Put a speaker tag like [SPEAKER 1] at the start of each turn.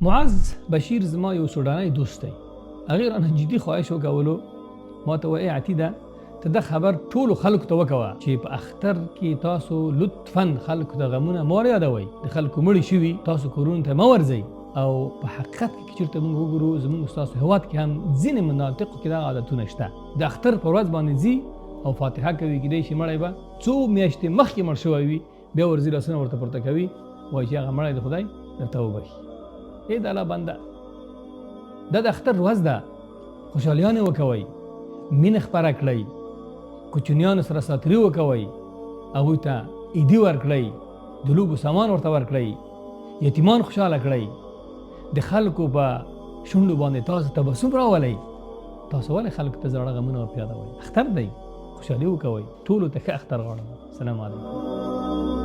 [SPEAKER 1] معز بشیر زما یو سوداني دوست دی. هغه رانه جدي خواهش وکولو ما ته وای عتیده ته د خبر ټول خلکو ته وکوه چې په اختر کې تاسو لطفاً خلکو ته غمونه مور یادوي د خلکو مړي شوي تاسو کورونو ته مو ورځي او په حقیقت کې چیرته موږ وګورو زموږ استاد هواد کې هم ځینې مناطقو کې دا عادتونه شته د اختر په ورځ باندې ځي او فاتحه کوي کېدای شي مړی به څو میاشتې مخکې مړ شوی وي بیا ورځي لاسونه ورته پورته کوي وایي چې هغه مړی د خدای درته وبخي ای د الله بنده دا د اختر ورځ ده خوشحالیانې وکوئ مینه خپره کړئ کوچنیانو سره ساتري وکوئ هغوی ته عیدي ورکړئ د لوبو سامان ورته ورکړئ یتیمان خوشحاله کړئ د خلکو په شونډو باندې تاسو تبسم راولئ تاسو ولې خلکو ته زاړه غمونه ور په یادوئ اختر دی خوشحالي وکوئ ټولو ته ښه اختر غواړم. سلام علیکم.